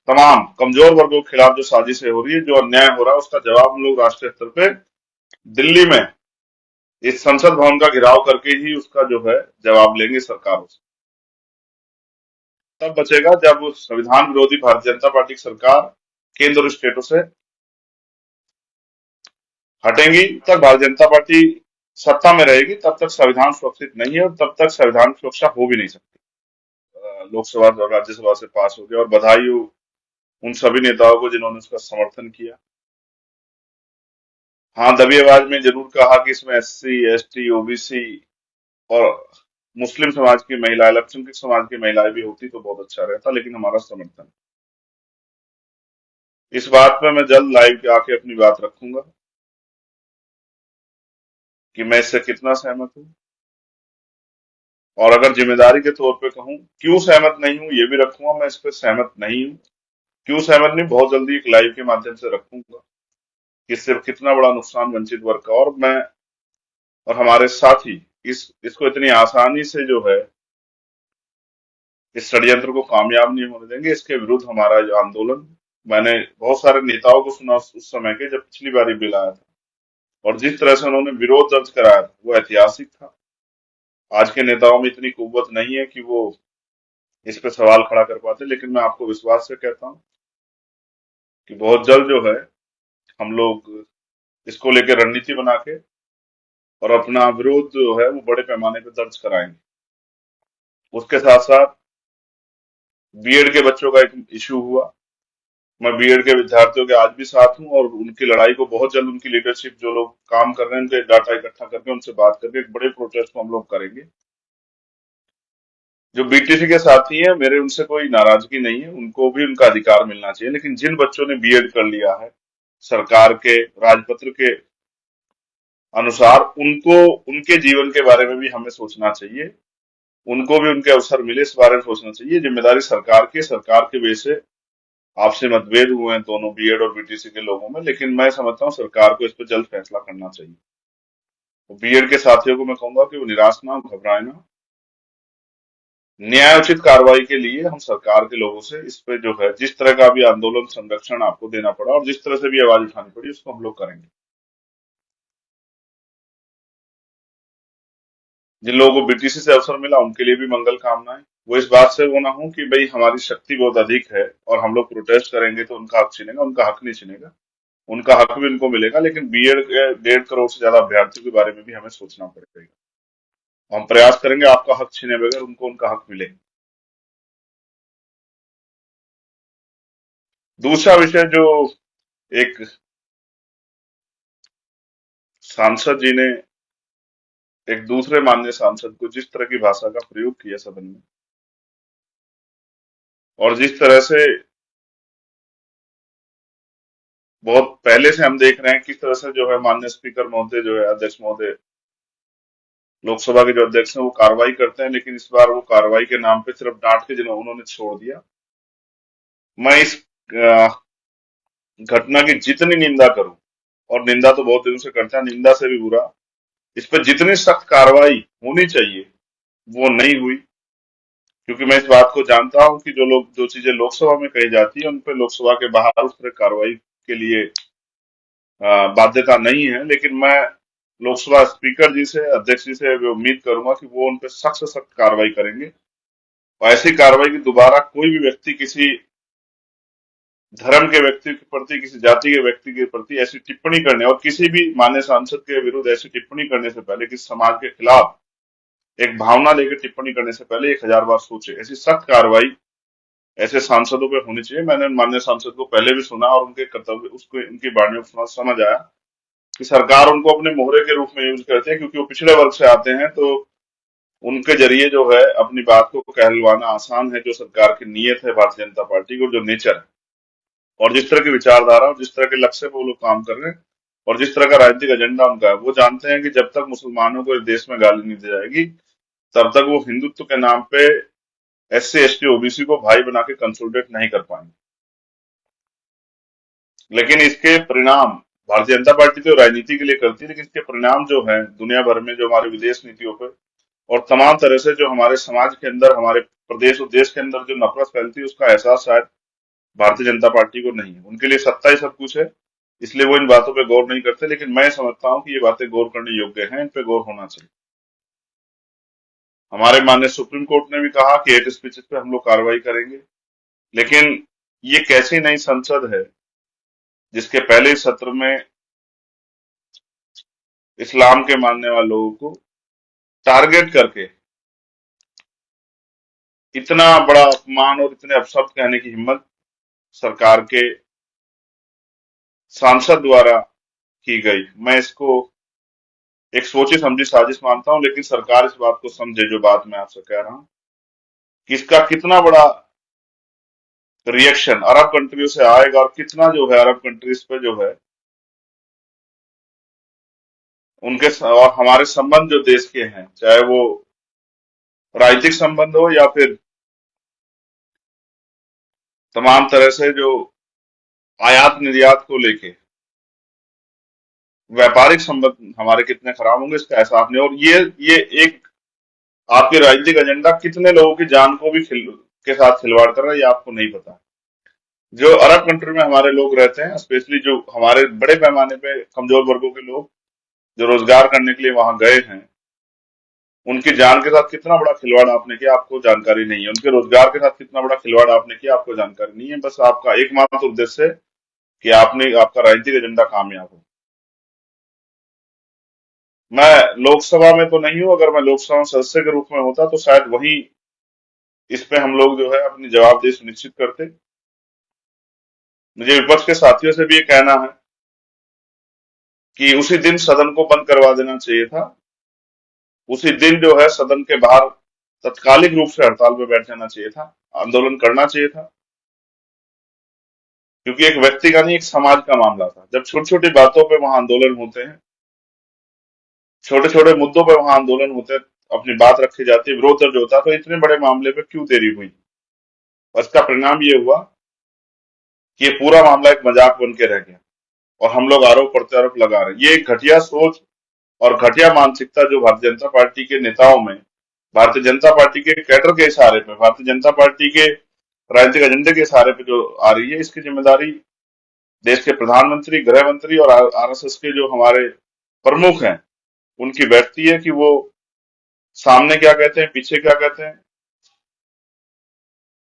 तमाम कमजोर वर्गों के खिलाफ जो साजिशें हो रही है, जो अन्याय हो रहा है, उसका जवाब हम लोग राष्ट्रीय स्तर पे दिल्ली में इस संसद भवन का घेराव करके ही उसका जो है जवाब लेंगे सरकारों से। तब बचेगा जब संविधान विरोधी भारतीय जनता पार्टी की सरकार केंद्र और स्टेटों से हटेंगी। तक भारतीय जनता पार्टी सत्ता में रहेगी, तब तक संविधान सुरक्षित नहीं है और तब तक संविधान की सुरक्षा हो भी नहीं सकती। लोकसभा और राज्यसभा से पास हो गया, और बधाई हो उन सभी नेताओं को जिन्होंने उसका समर्थन किया। हाँ, दबी आवाज में जरूर कहा कि इसमें एससी, एसटी, ओबीसी और मुस्लिम समाज की महिला, अल्पसंख्यक समाज की महिलाएं भी होती तो बहुत अच्छा रहता, लेकिन हमारा समर्थन, इस बात पे मैं जल्द लाइव के आके अपनी बात रखूंगा कि मैं इससे कितना सहमत हूँ। और अगर जिम्मेदारी के तौर पे कहूँ क्यों सहमत नहीं हूँ, ये भी रखूंगा। मैं इस पे सहमत नहीं हूँ, क्यों सहमत नहीं, बहुत जल्दी एक लाइव के माध्यम से रखूंगा कि इससे कितना बड़ा नुकसान वंचित वर्ग का, और मैं और हमारे साथी इसको इतनी आसानी से जो है इस षड्यंत्र को कामयाब नहीं होने देंगे। इसके विरुद्ध हमारा जो आंदोलन, मैंने बहुत सारे नेताओं को सुना उस समय के, जब पिछली बार ये बिल आया था, और जिस तरह से उन्होंने विरोध दर्ज कराया था वो ऐतिहासिक था। आज के नेताओं में इतनी कुव्वत नहीं है कि वो इस पे सवाल खड़ा कर पाते, लेकिन मैं आपको विश्वास से कहता हूँ कि बहुत जल्द जो है हम लोग इसको लेकर रणनीति बना के और अपना विरोध जो है वो बड़े पैमाने पर दर्ज कराएंगे। उसके साथ साथ बीएड के बच्चों का एक इशू हुआ। मैं बीएड के विद्यार्थियों के आज भी साथ हूं, और उनकी लड़ाई को बहुत जल्द उनकी लीडरशिप, जो लोग काम कर रहे हैं, उनके डाटा इकट्ठा करके उनसे बात करके एक बड़े प्रोटेस्ट को हम लोग करेंगे। जो बीटीसी के साथी हैं मेरे, उनसे कोई नाराजगी नहीं है, उनको भी उनका अधिकार मिलना चाहिए, लेकिन जिन बच्चों ने बीएड कर लिया है सरकार के राजपत्र के अनुसार, उनको उनके जीवन के बारे में भी हमें सोचना चाहिए। उनको भी उनके अवसर मिले, इस बारे में सोचना चाहिए। जिम्मेदारी सरकार की, सरकार के वजह से आपसे मतभेद हुए हैं दोनों बीएड और बीटीसी के लोगों में, लेकिन मैं समझता हूँ सरकार को इस पर जल्द फैसला करना चाहिए। तो बीएड के साथियों को मैं कहूंगा कि वो निराश ना हो, घबराए ना। न्यायोचित कार्रवाई के लिए हम सरकार के लोगों से इस पे जो है जिस तरह का भी आंदोलन संरक्षण आपको देना पड़ा और जिस तरह से भी आवाज उठानी पड़ी, उसको हम लोग करेंगे। जिन लोगों को बीटीसी से अवसर मिला उनके लिए भी मंगल कामनाएं। वो इस बात से वो ना हो कि भाई हमारी शक्ति बहुत अधिक है और हम लोग प्रोटेस्ट करेंगे तो उनका हक छीनेगा, उनका हक नहीं छीनेगा, उनका हक भी उनको मिलेगा। लेकिन बीएड के 1.5 करोड़ से ज्यादा अभ्यर्थियों के बारे में भी हमें सोचना पड़ेगा। हम प्रयास करेंगे आपका हक छीने बगैर उनको उनका हक मिले। दूसरा विषय जो एक सांसद जी ने एक दूसरे माननीय सांसद को जिस तरह की भाषा का प्रयोग किया सदन में, और जिस तरह से बहुत पहले से हम देख रहे हैं किस तरह से जो है माननीय स्पीकर महोदय, जो है अध्यक्ष महोदय, लोकसभा के जो अध्यक्ष हैं, वो कार्रवाई करते हैं, लेकिन इस बार वो कार्रवाई के नाम पे सिर्फ डांट के जिन्होंने उन्होंने छोड़ दिया। मैं इस अ, घटना की जितनी निंदा करूं, और निंदा तो बहुत दिनों से करते हैं, निंदा से भी बुरा, इस पर जितनी सख्त कार्रवाई होनी चाहिए वो नहीं हुई। क्योंकि मैं इस बात को जानता हूं कि जो चीजें लोकसभा में कही जाती है उन पर लोकसभा के बाहर उस तरह कार्रवाई के लिए बाध्यता नहीं है। लेकिन मैं लोकसभा स्पीकर जी से, अध्यक्ष जी से भी उम्मीद करूंगा कि वो उन पर सख्त से सख्त कार्रवाई करेंगे, और ऐसी कार्रवाई की दोबारा कोई भी व्यक्ति किसी धर्म के व्यक्ति के प्रति, किसी जाति के व्यक्ति के प्रति ऐसी टिप्पणी करने, और किसी भी मान्य सांसद के विरुद्ध ऐसी टिप्पणी करने से पहले, किसी समाज के खिलाफ एक भावना लेकर टिप्पणी करने से पहले 1000 बार सोचे। ऐसी सख्त कार्रवाई ऐसे सांसदों पे होनी चाहिए। मैंने माननीय सांसद को पहले भी सुना और उनके कर्तव्य, उसको उनकी वाणी में सुना, समझ आया कि सरकार उनको अपने मोहरे के रूप में यूज करते हैं, क्योंकि वो पिछड़े वर्ग से आते हैं, तो उनके जरिए जो है अपनी बात को कहलवाना आसान है। जो सरकार की नीयत है भारतीय जनता पार्टी की, और जो नेचर है, और जिस तरह की विचारधारा और जिस तरह के लक्ष्य पे वो लोग काम कर रहे हैं, और जिस तरह का राजनीतिक एजेंडा उनका है, वो जानते हैं कि जब तक मुसलमानों को इस देश में गाली नहीं दी जाएगी, तब तक वो हिंदुत्व के नाम पे एससी, एसटी, ओबीसी को भाई बना के कंसोलिडेट नहीं कर पाएंगे। लेकिन इसके परिणाम, भारतीय जनता पार्टी तो राजनीति के लिए करती है, लेकिन इसके परिणाम जो है दुनिया भर में, जो हमारी विदेश नीतियों पे और तमाम तरह से जो हमारे समाज के अंदर, हमारे प्रदेश और देश के अंदर जो नफरत फैलती है, उसका एहसास शायद भारतीय जनता पार्टी को नहीं है। उनके लिए सत्ता ही सब कुछ है, इसलिए वो इन बातों पे गौर नहीं करते, लेकिन मैं समझता हूं कि ये बातें गौर करने योग्य हैं, इन पे गौर होना चाहिए। हमारे माननीय सुप्रीम कोर्ट ने भी कहा कि हेट स्पीचेस पे हम लोग कार्रवाई करेंगे, लेकिन ये कैसी नई संसद है जिसके पहले ही सत्र में इस्लाम के मानने वाले लोगों को टारगेट करके इतना बड़ा अपमान और इतने अपशब्द कहने की हिम्मत सरकार के सांसद द्वारा की गई। मैं इसको एक सोची समझी साजिश मानता हूं, लेकिन सरकार इस बात को समझे, जो बात मैं आपसे कह रहा हूं, कि इसका कितना बड़ा रिएक्शन अरब कंट्रियों से आएगा और कितना जो है अरब कंट्रीज पे जो है और हमारे संबंध जो देश के हैं, चाहे वो राजनीतिक संबंध हो या फिर तमाम तरह से जो आयात निर्यात को लेके व्यापारिक संबंध हमारे कितने खराब होंगे, इसका एहसास नहीं। और ये एक आपके राजनीतिक एजेंडा कितने लोगों की जान को भी के साथ खिलवाड़ कर रहा है, ये आपको नहीं पता। जो अरब कंट्री में हमारे लोग रहते हैं, स्पेशली जो हमारे बड़े पैमाने पे कमजोर वर्गों के लोग जो रोजगार करने के लिए वहां गए हैं, उनकी जान के साथ कितना बड़ा खिलवाड़ आपने किया आपको जानकारी नहीं है। उनके रोजगार के साथ कितना बड़ा खिलवाड़ आपने किया आपको जानकारी नहीं है। बस आपका एकमात्र उद्देश्य है कि आपने आपका राजनीतिक एजेंडा कामयाब हो। मैं लोकसभा में तो नहीं हूं, अगर मैं लोकसभा में सदस्य के रूप में होता तो शायद वही इस पे हम लोग जो है अपनी जवाबदेही सुनिश्चित करते। मुझे विपक्ष के साथियों से भी ये कहना है कि उसी दिन सदन को बंद करवा देना चाहिए था। उसी दिन जो है सदन के बाहर तत्कालिक रूप से हड़ताल पे बैठ जाना चाहिए था, आंदोलन करना चाहिए था, क्योंकि एक व्यक्ति का नहीं, एक समाज का मामला था। जब छोटी छोटी बातों पे वहां आंदोलन होते हैं, छोटे छोटे मुद्दों पे वहां आंदोलन होते हैं, अपनी बात रखी जाती है, विरोध दर्ज होता है, तो इतने बड़े मामले पे क्यों देरी हुई? और इसका परिणाम ये हुआ कि ये पूरा मामला एक मजाक बन के रह गया और हम लोग आरोप प्रत्यारोप लगा रहे हैं। ये एक घटिया सोच और घटिया मानसिकता जो भारतीय जनता पार्टी के नेताओं में, भारतीय जनता पार्टी के कैडर के इशारे पे, भारतीय जनता पार्टी के राजनीतिक एजेंडे के इशारे पे जो आ रही है, इसकी जिम्मेदारी देश के प्रधानमंत्री, गृह मंत्री और आरएसएस के जो हमारे प्रमुख हैं उनकी बैठती है कि वो सामने क्या कहते हैं, पीछे क्या कहते हैं,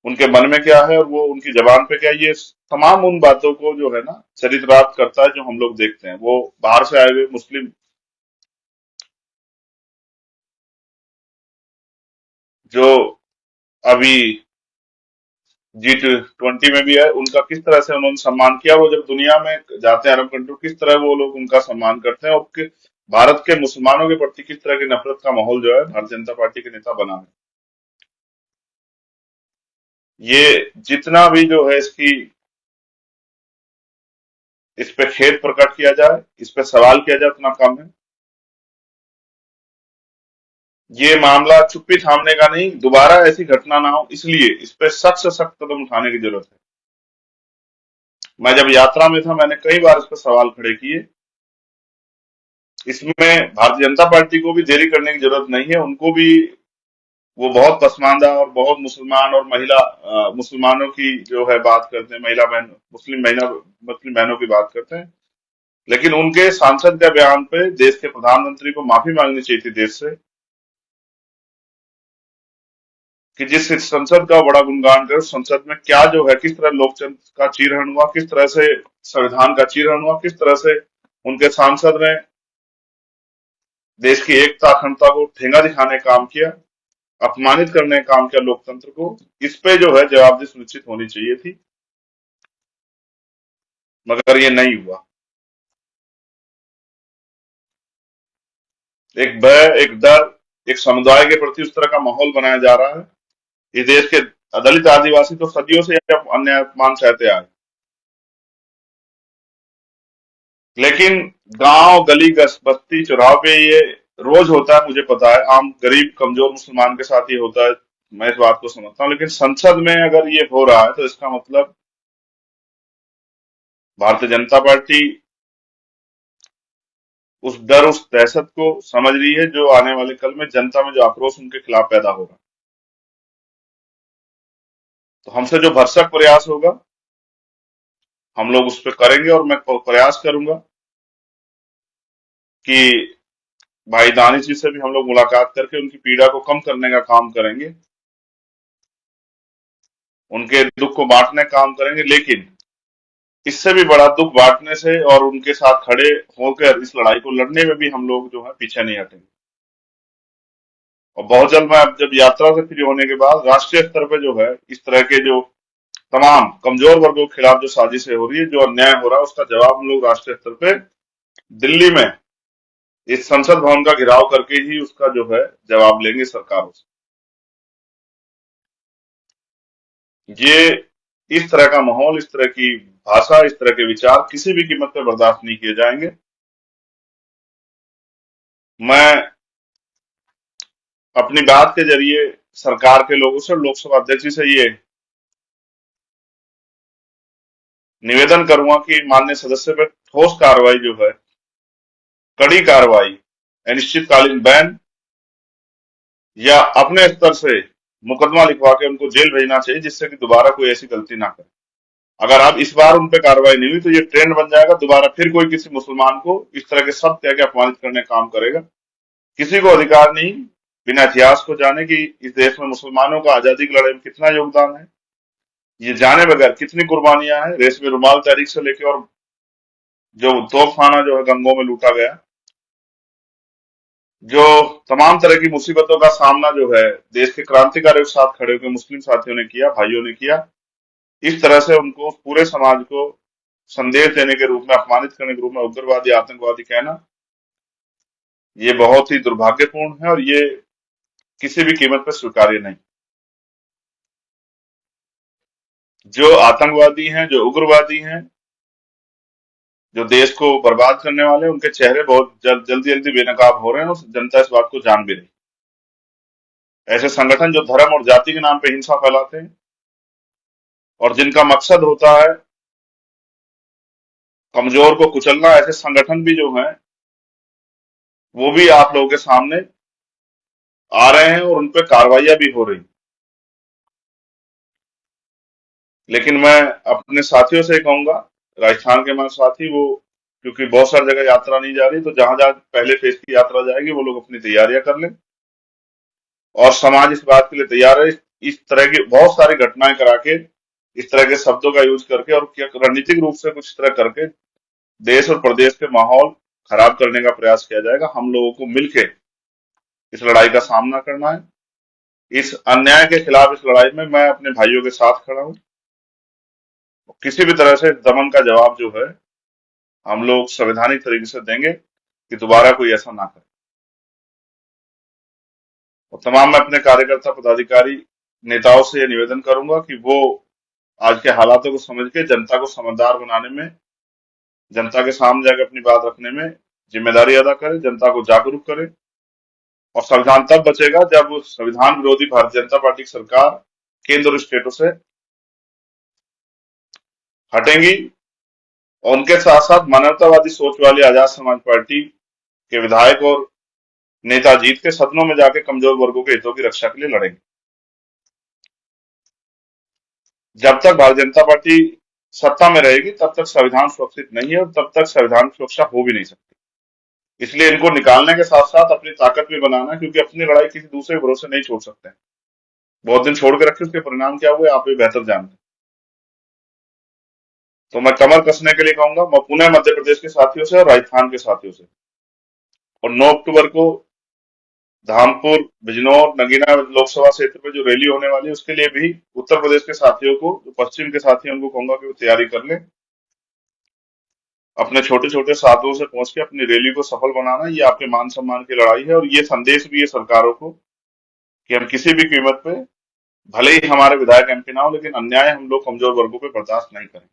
उनके मन में क्या है और वो उनकी जबान पे क्या है। ये तमाम उन बातों को जो है ना चरितार्थ करता है जो हम लोग देखते हैं। वो बाहर से आए हुए मुस्लिम जो अभी G20 में भी है, उनका किस तरह से उन्होंने सम्मान किया। वो जब दुनिया में जाते हैं अरब कंट्री, किस तरह वो लोग उनका सम्मान करते हैं, और भारत के मुसलमानों के प्रति किस तरह की नफरत का माहौल जो है भारतीय जनता पार्टी के नेता बना है। ये जितना भी जो है इसकी इस पे खेद प्रकट किया जाए, इस पे सवाल किया जाए, उतना कम है। ये मामला चुप्पी थामने का नहीं, दोबारा ऐसी घटना ना हो, इसलिए इस पे सख्त से सख्त कदम उठाने की जरूरत है। मैं जब यात्रा में था, मैंने कई बार इस पर सवाल खड़े किए। इसमें भारतीय जनता पार्टी को भी देरी करने की जरूरत नहीं है। उनको भी, वो बहुत पसमानदा और बहुत मुसलमान और महिला मुसलमानों की जो है बात करते हैं, महिला बहन, मुस्लिम बहनों की बात करते हैं, लेकिन उनके सांसद के बयान पे देश के प्रधानमंत्री को माफी मांगनी चाहिए थी देश से, कि जिस संसद का बड़ा गुणगान करे, उस संसद में क्या जो है, किस तरह लोकतंत्र का चीरहरण हुआ, किस तरह से संविधान का चीरहरण हुआ, किस तरह से उनके सांसद ने देश की एकता अखंडता को ठेंगा दिखाने का काम किया, अपमानित करने का काम किया लोकतंत्र को। इस पे जो है जवाबदेही सुनिश्चित होनी चाहिए थी, मगर ये नहीं हुआ। एक भय, एक डर, एक समुदाय के प्रति उस तरह का माहौल बनाया जा रहा है। इस देश के दलित आदिवासी तो सदियों से अन्य अपमान सहते आए, लेकिन गांव गली बस्ती चौराहों पे ये रोज होता है। मुझे पता है आम गरीब कमजोर मुसलमान के साथ ये होता है, मैं इस बात को समझता हूँ, लेकिन संसद में अगर ये हो रहा है तो इसका मतलब भारतीय जनता पार्टी उस डर, उस दहशत को समझ रही है जो आने वाले कल में जनता में जो आक्रोश उनके खिलाफ पैदा होगा। तो हमसे जो भरसक प्रयास होगा हम लोग उस पर करेंगे और मैं प्रयास करूंगा कि भाई दानिश जी से भी हम लोग मुलाकात करके उनकी पीड़ा को कम करने का काम करेंगे, उनके दुख को बांटने का काम करेंगे। लेकिन इससे भी बड़ा दुख बांटने से और उनके साथ खड़े होकर इस लड़ाई को लड़ने में भी हम लोग जो है पीछे नहीं हटेंगे। और बहुत जल्द मैं अब जब यात्रा से फ्री होने के बाद राष्ट्रीय स्तर पे जो है इस तरह के जो तमाम कमजोर वर्गों के खिलाफ जो साजिशें हो रही है, जो अन्याय हो रहा है, उसका जवाब हम लोग राष्ट्रीय स्तर पे दिल्ली में इस संसद भवन का घेराव करके ही उसका जो है जवाब लेंगे सरकारों से। ये इस तरह का माहौल, इस तरह की भाषा, इस तरह के विचार किसी भी कीमत पर बर्दाश्त नहीं किए जाएंगे। मैं अपनी बात के जरिए सरकार के लोगों से, लोकसभा अध्यक्ष जी से ये निवेदन करूंगा कि माननीय सदस्य पर ठोस कार्रवाई जो है, कड़ी कार्रवाई, अनिश्चितकालीन बैन या अपने स्तर से मुकदमा लिखवा के उनको जेल भेजना चाहिए, जिससे कि दोबारा कोई ऐसी गलती ना करे। अगर अब इस बार उन पे कार्रवाई नहीं हुई तो ये ट्रेंड बन जाएगा, दोबारा फिर कोई किसी मुसलमान को इस तरह के शब्द कह के अपमानित करने का काम करेगा। किसी को अधिकार नहीं बिना इतिहास को जाने कि इस देश में मुसलमानों का आजादी की लड़ाई में कितना योगदान है, ये जाने बगैर कितनी कुर्बानियां हैं। रेशमी रुमाल तहरीक से लेके और जो तोपखाना जो है गंगों में लूटा गया, जो तमाम तरह की मुसीबतों का सामना जो है देश के क्रांतिकारियों के साथ खड़े होकर मुस्लिम साथियों ने किया, भाइयों ने किया, इस तरह से उनको पूरे समाज को संदेश देने के रूप में, अपमानित करने के रूप में उग्रवादी, आतंकवादी कहना, ये बहुत ही दुर्भाग्यपूर्ण है और ये किसी भी कीमत पर स्वीकार्य नहीं। जो आतंकवादी हैं, जो उग्रवादी हैं, जो देश को बर्बाद करने वाले हैं, उनके चेहरे बहुत जल्दी जल्दी बेनकाब हो रहे हैं और जनता इस बात को जान भी रही। ऐसे संगठन जो धर्म और जाति के नाम पे हिंसा फैलाते हैं और जिनका मकसद होता है कमजोर को कुचलना, ऐसे संगठन भी जो हैं वो भी आप लोगों के सामने आ रहे हैं और उन पे कार्रवाइयां भी हो रही। लेकिन मैं अपने साथियों से कहूंगा, राजस्थान के हमारे साथी वो क्योंकि बहुत सारी जगह यात्रा नहीं जा रही, तो जहां जहां पहले फेज की यात्रा जाएगी वो लोग अपनी तैयारियां कर लें और समाज इस बात के लिए तैयार है। इस तरह की बहुत सारी घटनाएं करा के, इस तरह के शब्दों का यूज करके और क्या रणनीतिक रूप से कुछ तरह करके देश और प्रदेश के माहौल खराब करने का प्रयास किया जाएगा। हम लोगों को मिलकर इस लड़ाई का सामना करना है। इस अन्याय के खिलाफ इस लड़ाई में मैं अपने भाइयों के साथ खड़ा हूं। किसी भी तरह से दमन का जवाब जो है हम लोग संवैधानिक तरीके से देंगे कि दोबारा कोई ऐसा ना करे। और तमाम मैं अपने कार्यकर्ता, पदाधिकारी, नेताओं से यह निवेदन करूंगा कि वो आज के हालातों को समझ के जनता को समझदार बनाने में, जनता के सामने जाकर अपनी बात रखने में जिम्मेदारी अदा करें, जनता को जागरूक करें। और संविधान तब बचेगा जब संविधान विरोधी भारतीय जनता पार्टी की सरकार केंद्र और स्टेटों से हटेंगी और उनके साथ साथ मानवतावादी सोच वाली आजाद समाज पार्टी के विधायक और नेता जीत के सदनों में जाके कमजोर वर्गों के हितों की रक्षा के लिए लड़ेंगे। जब तक भारतीय जनता पार्टी सत्ता में रहेगी तब तक संविधान सुरक्षित नहीं है और तब तक संविधान की सुरक्षा हो भी नहीं सकती। इसलिए इनको निकालने के साथ साथ अपनी ताकत भी बनाना, क्योंकि अपनी लड़ाई किसी दूसरे के भरोसे नहीं छोड़ सकते हैं। बहुत दिन छोड़ के रखे, उसके परिणाम क्या हुए आप भी बेहतर जानते हैं। तो मैं कमर कसने के लिए कहूंगा, मैं पुणे मध्य प्रदेश के साथियों से और राजस्थान के साथियों से, और 9 अक्टूबर को धामपुर, बिजनौर, नगीना लोकसभा क्षेत्र में जो रैली होने वाली है उसके लिए भी उत्तर प्रदेश के साथियों को, जो पश्चिम के साथी हैं, उनको कहूंगा कि वो तैयारी कर लें। अपने छोटे छोटे साधुओं से पहुंच के अपनी रैली को सफल बनाना, ये आपके मान सम्मान की लड़ाई है। और ये संदेश भी है सरकारों को कि हम किसी भी कीमत पे, भले ही हमारे विधायक एमपी ना हो, लेकिन अन्याय हम लोग कमजोर वर्गों पे बर्दाश्त नहीं करें।